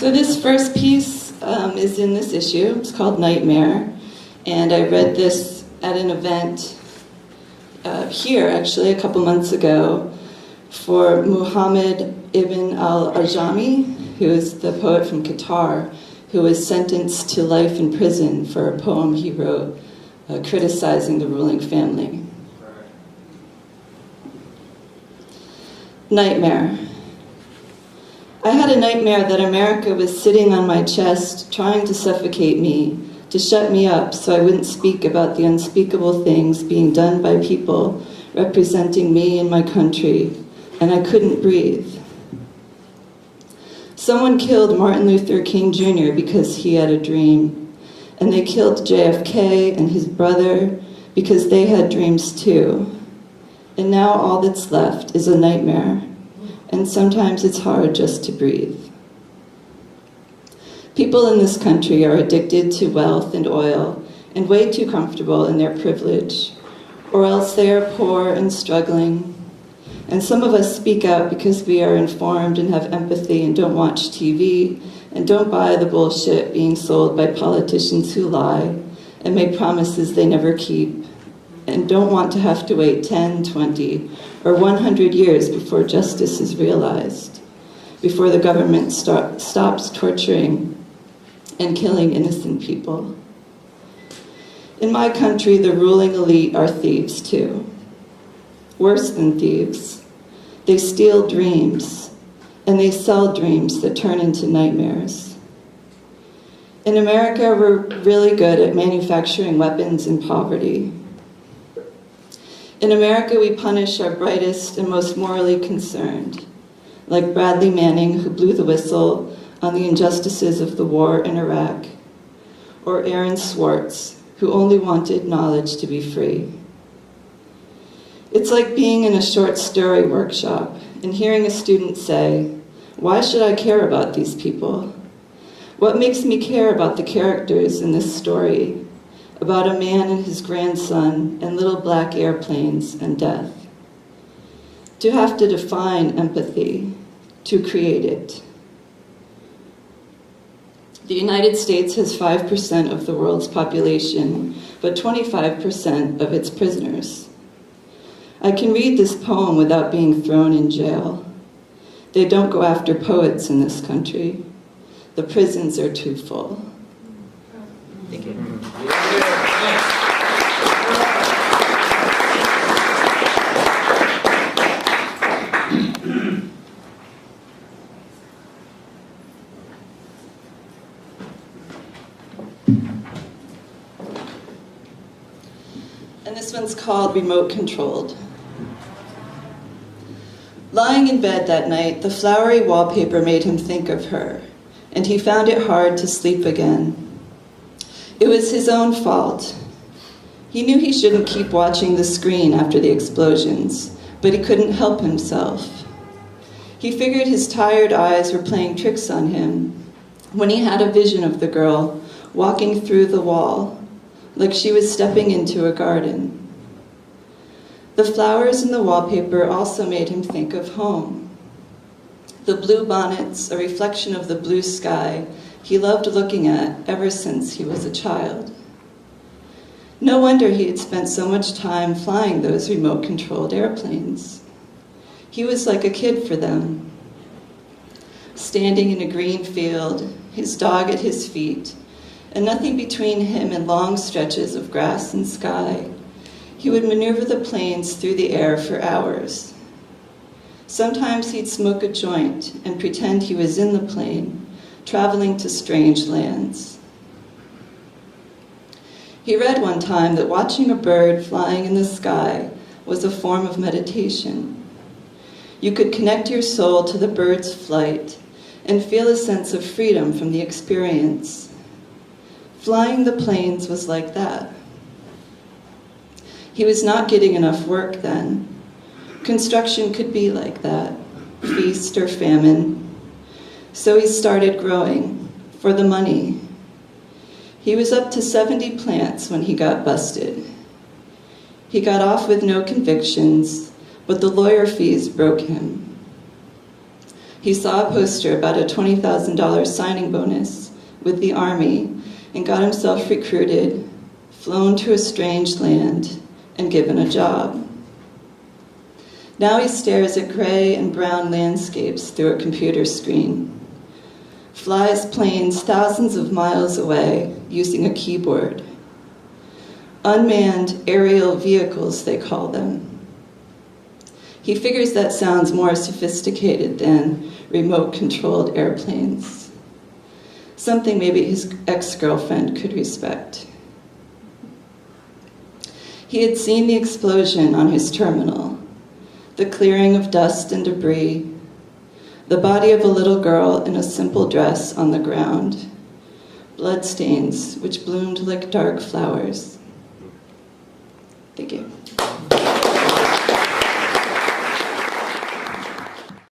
So this first piece is in this issue. It's called Nightmare. And I read this at an event here, actually, a couple months ago for Muhammad ibn al-Ajami, who is the poet from Qatar, who was sentenced to life in prison for a poem he wrote criticizing the ruling family. Nightmare. I had a nightmare that America was sitting on my chest, trying to suffocate me, to shut me up so I wouldn't speak about the unspeakable things being done by people representing me and my country, and I couldn't breathe. Someone killed Martin Luther King Jr. because he had a dream, and they killed JFK and his brother because they had dreams too. And now all that's left is a nightmare, and sometimes it's hard just to breathe. People in this country are addicted to wealth and oil and way too comfortable in their privilege, or else they are poor and struggling. And some of us speak out because we are informed and have empathy and don't watch TV and don't buy the bullshit being sold by politicians who lie and make promises they never keep, and don't want to have to wait 10, 20, or 100 years before justice is realized, before the government stops torturing and killing innocent people. In my country, the ruling elite are thieves too. Worse than thieves. They steal dreams, and they sell dreams that turn into nightmares. In America, we're really good at manufacturing weapons in poverty. In America, we punish our brightest and most morally concerned, like Bradley Manning, who blew the whistle on the injustices of the war in Iraq, or Aaron Swartz, who only wanted knowledge to be free. It's like being in a short story workshop and hearing a student say, "Why should I care about these people? What makes me care about the characters in this story, about a man and his grandson and little black airplanes and death?" To have to define empathy, to create it. The United States has 5% of the world's population, but 25% of its prisoners. I can read this poem without being thrown in jail. They don't go after poets in this country. The prisons are too full. Thank you. And this one's called Remote Controlled. Lying in bed that night, the flowery wallpaper made him think of her, and he found it hard to sleep again. It was his own fault. He knew he shouldn't keep watching the screen after the explosions, but he couldn't help himself. He figured his tired eyes were playing tricks on him when he had a vision of the girl walking through the wall, like she was stepping into a garden. The flowers in the wallpaper also made him think of home. The blue bonnets, a reflection of the blue sky he loved looking at ever since he was a child. No wonder he had spent so much time flying those remote-controlled airplanes. He was like a kid for them, standing in a green field, his dog at his feet, and nothing between him and long stretches of grass and sky. He would maneuver the planes through the air for hours. Sometimes he'd smoke a joint and pretend he was in the plane, traveling to strange lands. He read one time that watching a bird flying in the sky was a form of meditation. You could connect your soul to the bird's flight and feel a sense of freedom from the experience. Flying the planes was like that. He was not getting enough work then. Construction could be like that, feast or famine. So he started growing, for the money. He was up to 70 plants when he got busted. He got off with no convictions, but the lawyer fees broke him. He saw a poster about a $20,000 signing bonus with the Army and got himself recruited, flown to a strange land, and given a job. Now he stares at gray and brown landscapes through a computer screen, flies planes thousands of miles away using a keyboard. Unmanned aerial vehicles, they call them. He figures that sounds more sophisticated than remote-controlled airplanes, something maybe his ex-girlfriend could respect. He had seen the explosion on his terminal, the clearing of dust and debris, the body of a little girl in a simple dress on the ground, bloodstains which bloomed like dark flowers. Thank you.